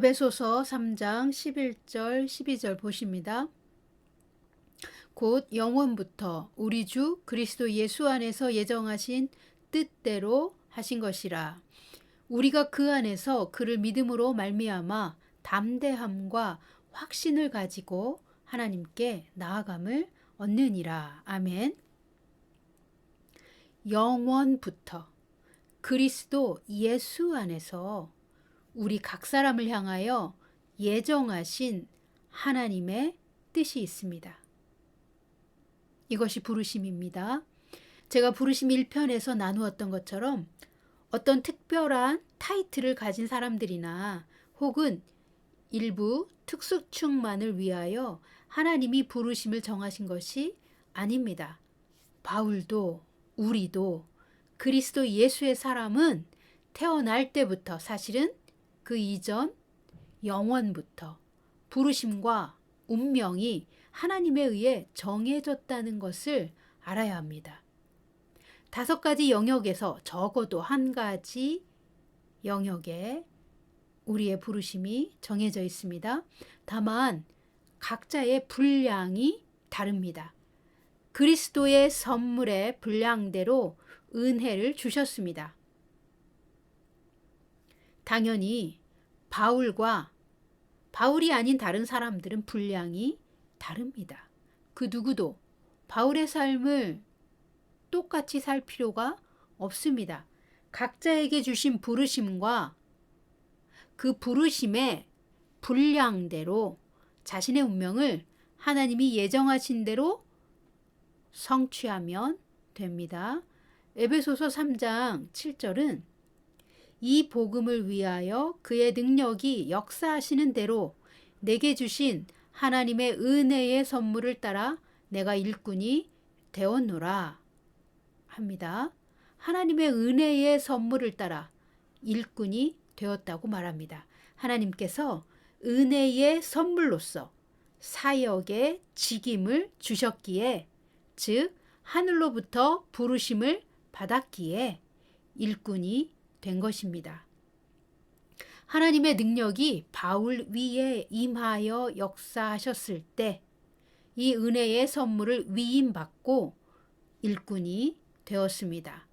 에베소서 3장 11절 12절 보십니다. 곧 영원부터 우리 주 그리스도 예수 안에서 예정하신 뜻대로 하신 것이라. 우리가 그 안에서 그를 믿음으로 말미암아 담대함과 확신을 가지고 하나님께 나아감을 얻느니라. 아멘. 영원부터 그리스도 예수 안에서 우리 각 사람을 향하여 예정하신 하나님의 뜻이 있습니다. 이것이 부르심입니다. 제가 부르심 1편에서 나누었던 것처럼 어떤 특별한 타이틀을 가진 사람들이나 혹은 일부 특수충만을 위하여 하나님이 부르심을 정하신 것이 아닙니다. 바울도 우리도 그리스도 예수의 사람은 태어날 때부터, 사실은 그 이전 영원부터 부르심과 운명이 하나님에 의해 정해졌다는 것을 알아야 합니다. 5가지 영역에서 적어도 한 가지 영역에 우리의 부르심이 정해져 있습니다. 다만 각자의 분량이 다릅니다. 그리스도의 선물의 분량대로 은혜를 주셨습니다. 당연히 바울이 아닌 다른 사람들은 분량이 다릅니다. 그 누구도 바울의 삶을 똑같이 살 필요가 없습니다. 각자에게 주신 부르심과 그 부르심의 분량대로 자신의 운명을 하나님이 예정하신 대로 성취하면 됩니다. 에베소서 3장 7절은 이 복음을 위하여 그의 능력이 역사하시는 대로 내게 주신 하나님의 은혜의 선물을 따라 내가 일꾼이 되었노라 합니다. 하나님의 은혜의 선물을 따라 일꾼이 되었다고 말합니다. 하나님께서 은혜의 선물로서 사역의 직임을 주셨기에, 즉 하늘로부터 부르심을 받았기에 일꾼이 된 것입니다. 하나님의 능력이 바울 위에 임하여 역사하셨을 때 이 은혜의 선물을 위임받고 일꾼이 되었습니다.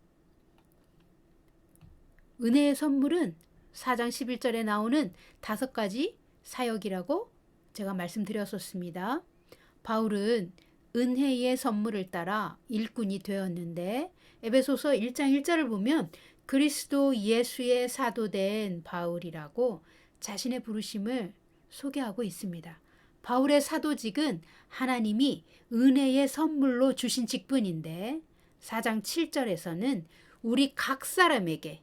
은혜의 선물은 4장 11절에 나오는 5가지 사역이라고 제가 말씀드렸었습니다. 바울은 은혜의 선물을 따라 일꾼이 되었는데 에베소서 1장 1절을 보면 그리스도 예수의 사도된 바울이라고 자신의 부르심을 소개하고 있습니다. 바울의 사도직은 하나님이 은혜의 선물로 주신 직분인데 4장 7절에서는 우리 각 사람에게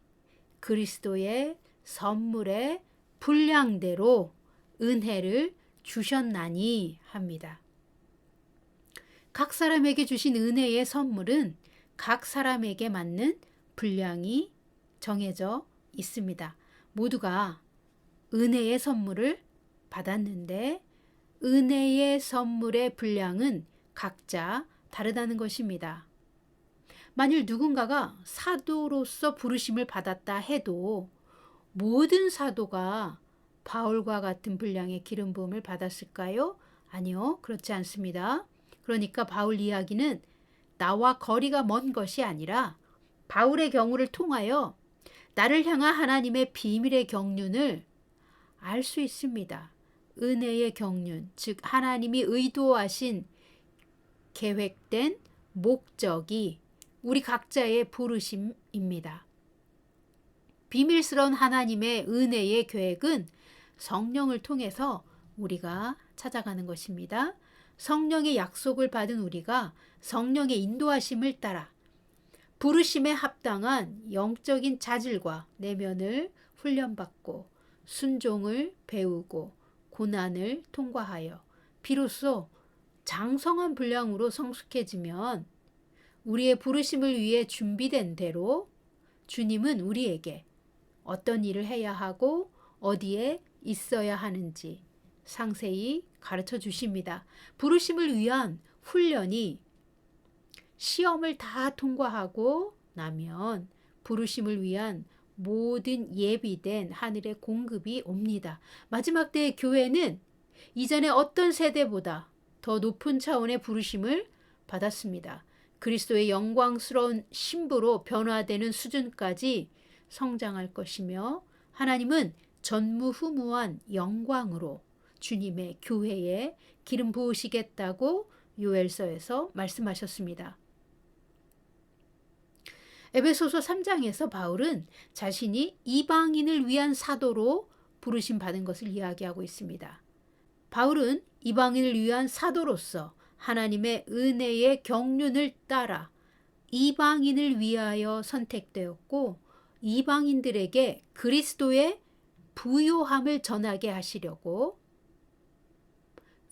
그리스도의 선물의 분량대로 은혜를 주셨나니 합니다. 각 사람에게 주신 은혜의 선물은 각 사람에게 맞는 분량이 정해져 있습니다. 모두가 은혜의 선물을 받았는데 은혜의 선물의 분량은 각자 다르다는 것입니다. 만일 누군가가 사도로서 부르심을 받았다 해도 모든 사도가 바울과 같은 분량의 기름 부음을 받았을까요? 아니요, 그렇지 않습니다. 그러니까 바울 이야기는 나와 거리가 먼 것이 아니라 바울의 경우를 통하여 나를 향한 하나님의 비밀의 경륜을 알 수 있습니다. 은혜의 경륜, 즉 하나님이 의도하신 계획된 목적이 우리 각자의 부르심입니다. 비밀스러운 하나님의 은혜의 계획은 성령을 통해서 우리가 찾아가는 것입니다. 성령의 약속을 받은 우리가 성령의 인도하심을 따라 부르심에 합당한 영적인 자질과 내면을 훈련받고 순종을 배우고 고난을 통과하여 비로소 장성한 분량으로 성숙해지면 우리의 부르심을 위해 준비된 대로 주님은 우리에게 어떤 일을 해야 하고 어디에 있어야 하는지 상세히 가르쳐 주십니다. 부르심을 위한 훈련이 시험을 다 통과하고 나면 부르심을 위한 모든 예비된 하늘의 공급이 옵니다. 마지막 때의 교회는 이전의 어떤 세대보다 더 높은 차원의 부르심을 받았습니다. 그리스도의 영광스러운 신부로 변화되는 수준까지 성장할 것이며 하나님은 전무후무한 영광으로 주님의 교회에 기름 부으시겠다고 요엘서에서 말씀하셨습니다. 에베소서 3장에서 바울은 자신이 이방인을 위한 사도로 부르심 받은 것을 이야기하고 있습니다. 바울은 이방인을 위한 사도로서 하나님의 은혜의 경륜을 따라 이방인을 위하여 선택되었고 이방인들에게 그리스도의 부요함을 전하게 하시려고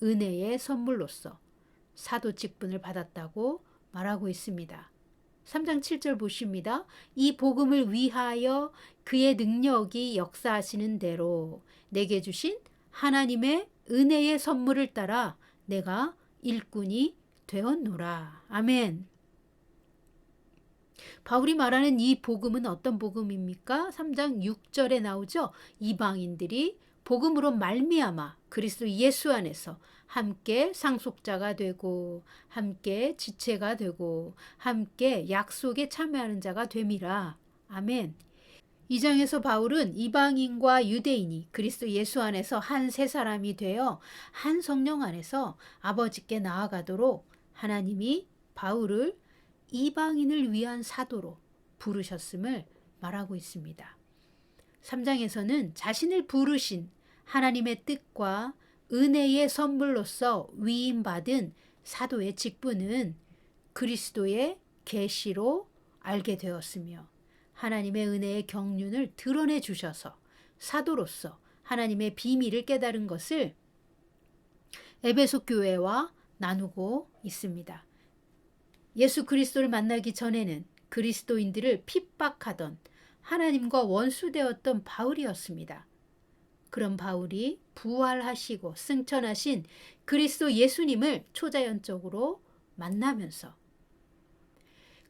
은혜의 선물로서 사도 직분을 받았다고 말하고 있습니다. 3장 7절 보십니다. 이 복음을 위하여 그의 능력이 역사하시는 대로 내게 주신 하나님의 은혜의 선물을 따라 내가 일꾼이 되었노라. 아멘. 바울이 말하는 이 복음은 어떤 복음입니까? 3장 6절에 나오죠. 이방인들이 복음으로 말미암아 그리스도 예수 안에서 함께 상속자가 되고 함께 지체가 되고 함께 약속에 참여하는 자가 됨이라. 아멘. 이 장에서 바울은 이방인과 유대인이 그리스도 예수 안에서 한 세 사람이 되어 한 성령 안에서 아버지께 나아가도록 하나님이 바울을 이방인을 위한 사도로 부르셨음을 말하고 있습니다. 3장에서는 자신을 부르신 하나님의 뜻과 은혜의 선물로서 위임받은 사도의 직분은 그리스도의 계시로 알게 되었으며 하나님의 은혜의 경륜을 드러내 주셔서 사도로서 하나님의 비밀을 깨달은 것을 에베소 교회와 나누고 있습니다. 예수 그리스도를 만나기 전에는 그리스도인들을 핍박하던 하나님과 원수되었던 바울이었습니다. 그런 바울이 부활하시고 승천하신 그리스도 예수님을 초자연적으로 만나면서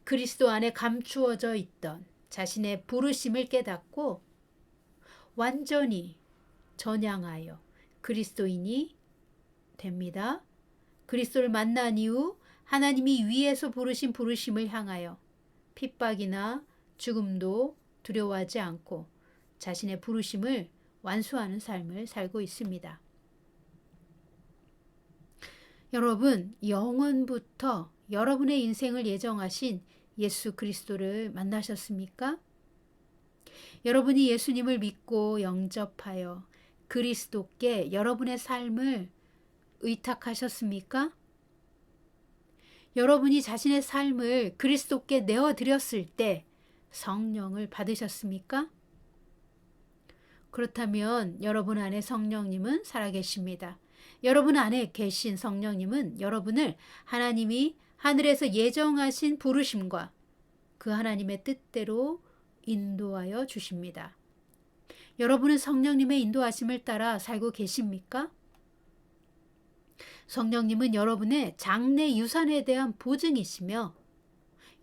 그리스도 안에 감추어져 있던 자신의 부르심을 깨닫고 완전히 전향하여 그리스도인이 됩니다. 그리스도를 만난 이후 하나님이 위에서 부르신 부르심을 향하여 핍박이나 죽음도 두려워하지 않고 자신의 부르심을 완수하는 삶을 살고 있습니다. 여러분, 영원부터 여러분의 인생을 예정하신 예수 그리스도를 만나셨습니까? 여러분이 예수님을 믿고 영접하여 그리스도께 여러분의 삶을 의탁하셨습니까? 여러분이 자신의 삶을 그리스도께 내어드렸을 때 성령을 받으셨습니까? 그렇다면 여러분 안에 성령님은 살아계십니다. 여러분 안에 계신 성령님은 여러분을 하나님이 하늘에서 예정하신 부르심과 그 하나님의 뜻대로 인도하여 주십니다. 여러분은 성령님의 인도하심을 따라 살고 계십니까? 성령님은 여러분의 장래 유산에 대한 보증이시며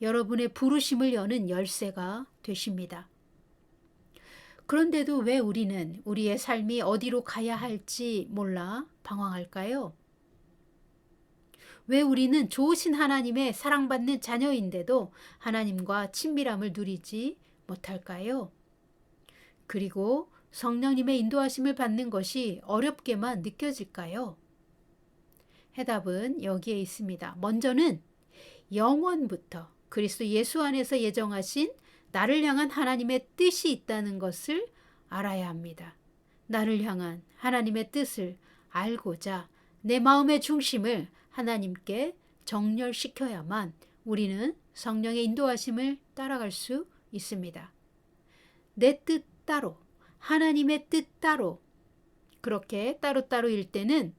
여러분의 부르심을 여는 열쇠가 되십니다. 그런데도 왜 우리는 우리의 삶이 어디로 가야 할지 몰라 방황할까요? 왜 우리는 좋으신 하나님의 사랑받는 자녀인데도 하나님과 친밀함을 누리지 못할까요? 그리고 성령님의 인도하심을 받는 것이 어렵게만 느껴질까요? 해답은 여기에 있습니다. 먼저는 영원부터 그리스도 예수 안에서 예정하신 나를 향한 하나님의 뜻이 있다는 것을 알아야 합니다. 나를 향한 하나님의 뜻을 알고자 내 마음의 중심을 하나님께 정렬시켜야만 우리는 성령의 인도하심을 따라갈 수 있습니다. 내 뜻 따로, 하나님의 뜻 따로, 그렇게 따로따로일 때는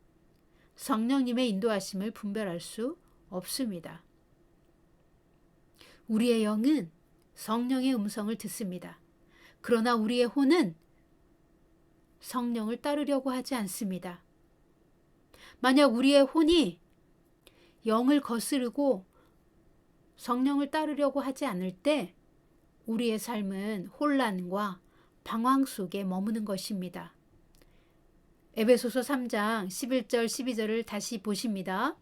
성령님의 인도하심을 분별할 수 없습니다. 우리의 영은 성령의 음성을 듣습니다. 그러나 우리의 혼은 성령을 따르려고 하지 않습니다. 만약 우리의 혼이 영을 거스르고 성령을 따르려고 하지 않을 때 우리의 삶은 혼란과 방황 속에 머무는 것입니다. 에베소서 3장 11절 12절을 다시 보십니다.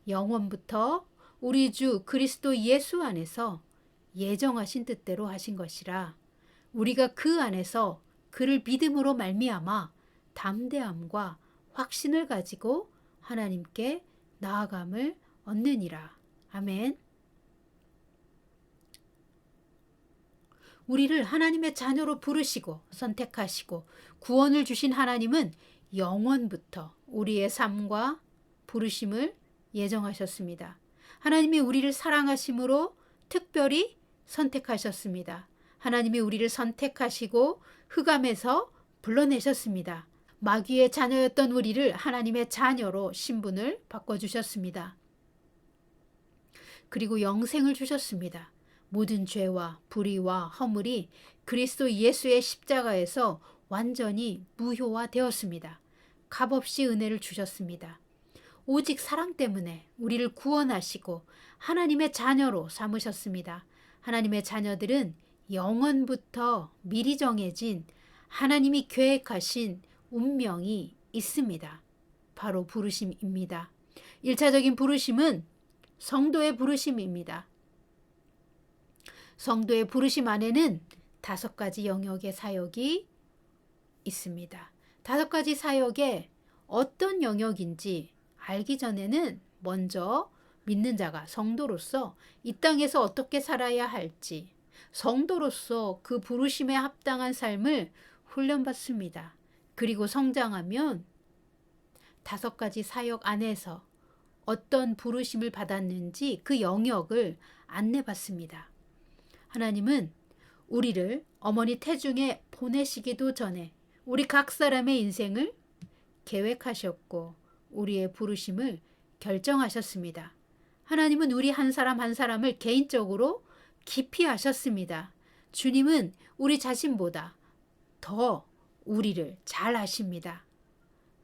영원부터 우리 주 그리스도 예수 안에서 예정하신 뜻대로 하신 것이라 우리가 그 안에서 그를 믿음으로 말미암아 담대함과 확신을 가지고 하나님께 나아감을 얻느니라. 아멘. 우리를 하나님의 자녀로 부르시고 선택하시고 구원을 주신 하나님은 영원부터 우리의 삶과 부르심을 예정하셨습니다. 하나님이 우리를 사랑하심으로 특별히 선택하셨습니다. 하나님이 우리를 선택하시고 흑암에서 불러내셨습니다. 마귀의 자녀였던 우리를 하나님의 자녀로 신분을 바꿔주셨습니다. 그리고 영생을 주셨습니다. 모든 죄와 불의와 허물이 그리스도 예수의 십자가에서 완전히 무효화되었습니다. 값없이 은혜를 주셨습니다. 오직 사랑 때문에 우리를 구원하시고 하나님의 자녀로 삼으셨습니다. 하나님의 자녀들은 영원부터 미리 정해진 하나님이 계획하신 운명이 있습니다. 바로 부르심입니다. 1차적인 부르심은 성도의 부르심입니다. 성도의 부르심 안에는 5가지 영역의 사역이 있습니다. 5가지 사역의 어떤 영역인지 알기 전에는 먼저 믿는 자가 성도로서 이 땅에서 어떻게 살아야 할지 성도로서 그 부르심에 합당한 삶을 훈련받습니다. 그리고 성장하면 5가지 사역 안에서 어떤 부르심을 받았는지 그 영역을 안내받습니다. 하나님은 우리를 어머니 태중에 보내시기도 전에 우리 각 사람의 인생을 계획하셨고 우리의 부르심을 결정하셨습니다. 하나님은 우리 한 사람 한 사람을 개인적으로 깊이 아셨습니다. 주님은 우리 자신보다 더 우리를 잘 아십니다.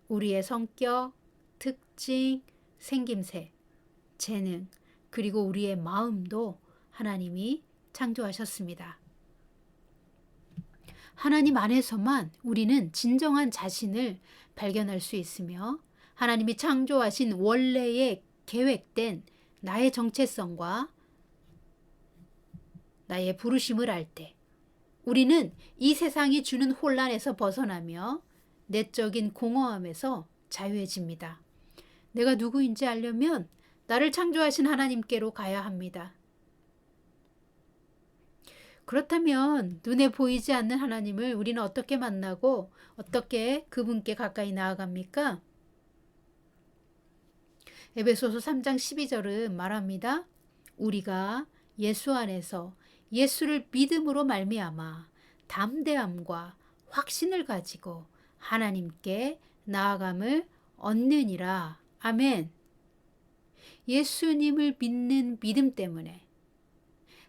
우리의 성격, 특징, 생김새, 재능, 그리고 우리의 마음도 하나님이 창조하셨습니다. 하나님 안에서만 우리는 진정한 자신을 발견할 수 있으며 하나님이 창조하신 원래의 계획된 나의 정체성과 나의 부르심을 알 때 우리는 이 세상이 주는 혼란에서 벗어나며 내적인 공허함에서 자유해집니다. 내가 누구인지 알려면 나를 창조하신 하나님께로 가야 합니다. 그렇다면 눈에 보이지 않는 하나님을 우리는 어떻게 만나고 어떻게 그분께 가까이 나아갑니까? 에베소서 3장 12절은 말합니다. 우리가 예수 안에서 예수를 믿음으로 말미암아 담대함과 확신을 가지고 하나님께 나아감을 얻느니라. 아멘. 예수님을 믿는 믿음 때문에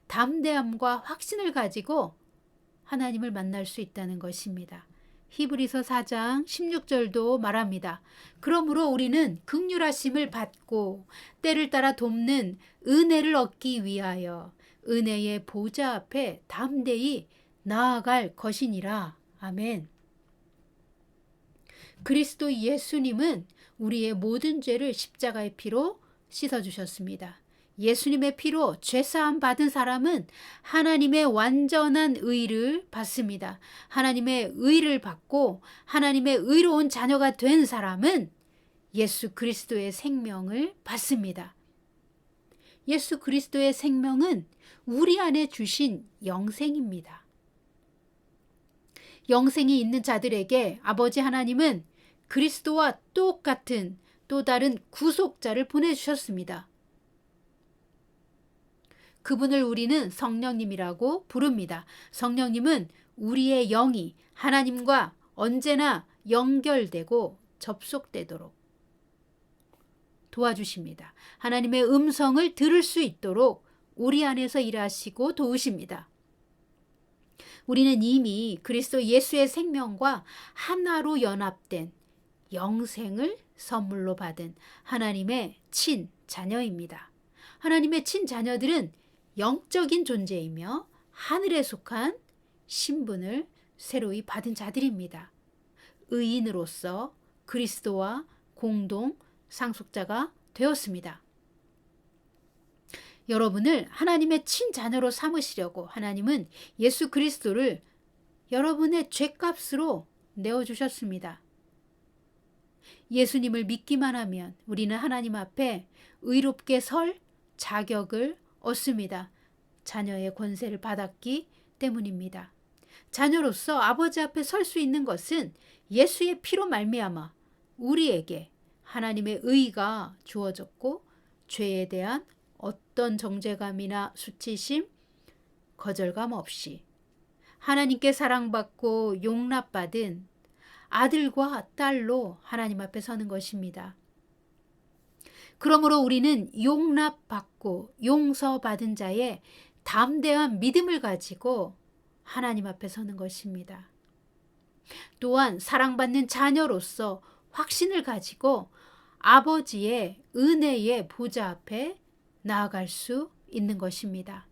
담대함과 확신을 가지고 하나님을 만날 수 있다는 것입니다. 히브리서 4장 16절도 말합니다. 그러므로 우리는 긍휼하심을 받고 때를 따라 돕는 은혜를 얻기 위하여 은혜의 보좌 앞에 담대히 나아갈 것이니라. 아멘. 그리스도 예수님은 우리의 모든 죄를 십자가의 피로 씻어주셨습니다. 예수님의 피로 죄사함 받은 사람은 하나님의 완전한 의를 받습니다. 하나님의 의를 받고 하나님의 의로운 자녀가 된 사람은 예수 그리스도의 생명을 받습니다. 예수 그리스도의 생명은 우리 안에 주신 영생입니다. 영생이 있는 자들에게 아버지 하나님은 그리스도와 똑같은 또 다른 구속자를 보내주셨습니다. 그분을 우리는 성령님이라고 부릅니다. 성령님은 우리의 영이 하나님과 언제나 연결되고 접속되도록 도와주십니다. 하나님의 음성을 들을 수 있도록 우리 안에서 일하시고 도우십니다. 우리는 이미 그리스도 예수의 생명과 하나로 연합된 영생을 선물로 받은 하나님의 친자녀입니다. 하나님의 친자녀들은 영적인 존재이며 하늘에 속한 신분을 새로이 받은 자들입니다. 의인으로서 그리스도와 공동 상속자가 되었습니다. 여러분을 하나님의 친자녀로 삼으시려고 하나님은 예수 그리스도를 여러분의 죄값으로 내어주셨습니다. 예수님을 믿기만 하면 우리는 하나님 앞에 의롭게 설 자격을 얻습니다. 자녀의 권세를 받았기 때문입니다. 자녀로서 아버지 앞에 설 수 있는 것은 예수의 피로 말미암아 우리에게 하나님의 의가 주어졌고 죄에 대한 어떤 정죄감이나 수치심, 거절감 없이 하나님께 사랑받고 용납받은 아들과 딸로 하나님 앞에 서는 것입니다. 그러므로 우리는 용납받고 용서받은 자의 담대한 믿음을 가지고 하나님 앞에 서는 것입니다. 또한 사랑받는 자녀로서 확신을 가지고 아버지의 은혜의 보좌 앞에 나아갈 수 있는 것입니다.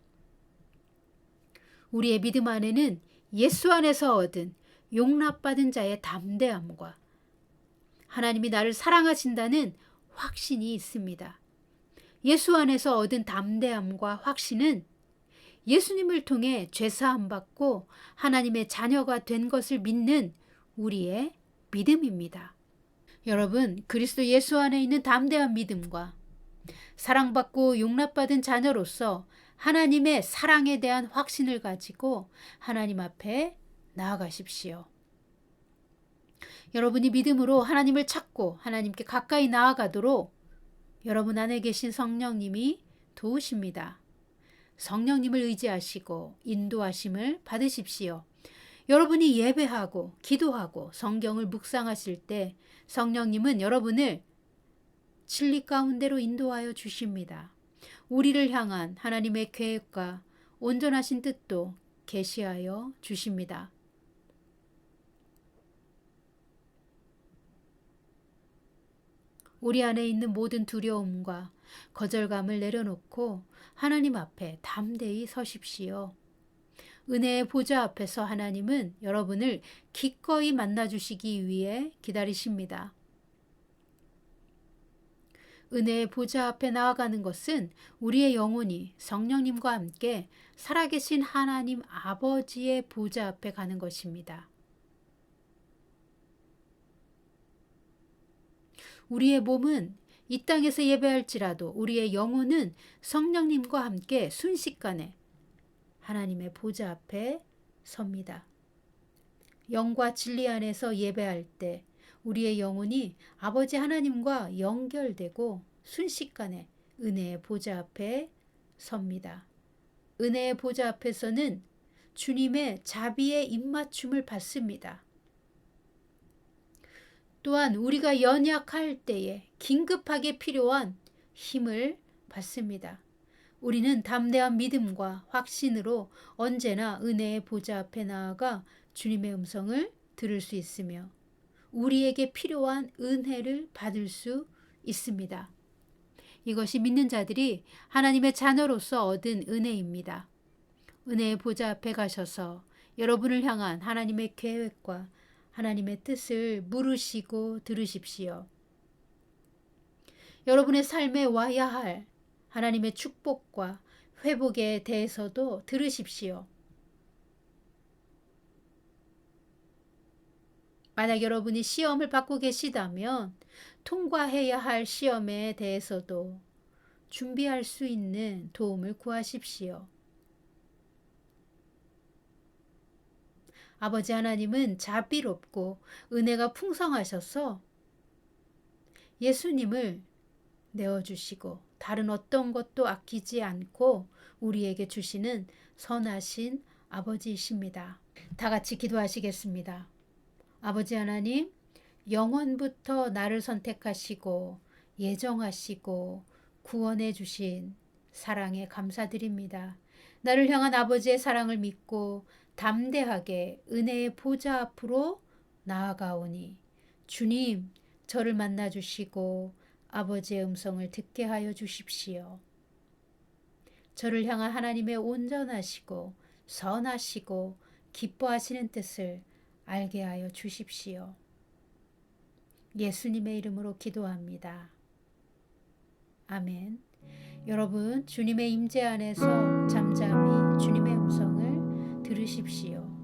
우리의 믿음 안에는 예수 안에서 얻은 용납받은 자의 담대함과 하나님이 나를 사랑하신다는 확신이 있습니다. 예수 안에서 얻은 담대함과 확신은 예수님을 통해 죄사함 받고 하나님의 자녀가 된 것을 믿는 우리의 믿음입니다. 여러분, 그리스도 예수 안에 있는 담대한 믿음과 사랑받고 용납받은 자녀로서 하나님의 사랑에 대한 확신을 가지고 하나님 앞에 나아가십시오. 여러분이 믿음으로 하나님을 찾고 하나님께 가까이 나아가도록 여러분 안에 계신 성령님이 도우십니다. 성령님을 의지하시고 인도하심을 받으십시오. 여러분이 예배하고 기도하고 성경을 묵상하실 때 성령님은 여러분을 진리 가운데로 인도하여 주십니다. 우리를 향한 하나님의 계획과 온전하신 뜻도 계시하여 주십니다. 우리 안에 있는 모든 두려움과 거절감을 내려놓고 하나님 앞에 담대히 서십시오. 은혜의 보좌 앞에서 하나님은 여러분을 기꺼이 만나주시기 위해 기다리십니다. 은혜의 보좌 앞에 나아가는 것은 우리의 영혼이 성령님과 함께 살아계신 하나님 아버지의 보좌 앞에 가는 것입니다. 우리의 몸은 이 땅에서 예배할지라도 우리의 영혼은 성령님과 함께 순식간에 하나님의 보좌 앞에 섭니다. 영과 진리 안에서 예배할 때 우리의 영혼이 아버지 하나님과 연결되고 순식간에 은혜의 보좌 앞에 섭니다. 은혜의 보좌 앞에서는 주님의 자비의 입맞춤을 받습니다. 또한 우리가 연약할 때에 긴급하게 필요한 힘을 받습니다. 우리는 담대한 믿음과 확신으로 언제나 은혜의 보좌 앞에 나아가 주님의 음성을 들을 수 있으며 우리에게 필요한 은혜를 받을 수 있습니다. 이것이 믿는 자들이 하나님의 자녀로서 얻은 은혜입니다. 은혜의 보좌 앞에 가셔서 여러분을 향한 하나님의 계획과 하나님의 뜻을 물으시고 들으십시오. 여러분의 삶에 와야 할 하나님의 축복과 회복에 대해서도 들으십시오. 만약 여러분이 시험을 받고 계시다면 통과해야 할 시험에 대해서도 준비할 수 있는 도움을 구하십시오. 아버지 하나님은 자비롭고 은혜가 풍성하셔서 예수님을 내어주시고 다른 어떤 것도 아끼지 않고 우리에게 주시는 선하신 아버지이십니다. 다 같이 기도하시겠습니다. 아버지 하나님, 영원부터 나를 선택하시고 예정하시고 구원해 주신 사랑에 감사드립니다. 나를 향한 아버지의 사랑을 믿고 담대하게 은혜의 보좌 앞으로 나아가오니 주님, 저를 만나 주시고 아버지의 음성을 듣게 하여 주십시오. 저를 향한 하나님의 온전하시고 선하시고 기뻐하시는 뜻을 알게 하여 주십시오. 예수님의 이름으로 기도합니다. 아멘. 여러분, 주님의 임재 안에서 잠잠히 주님의 음성을 들으십시오.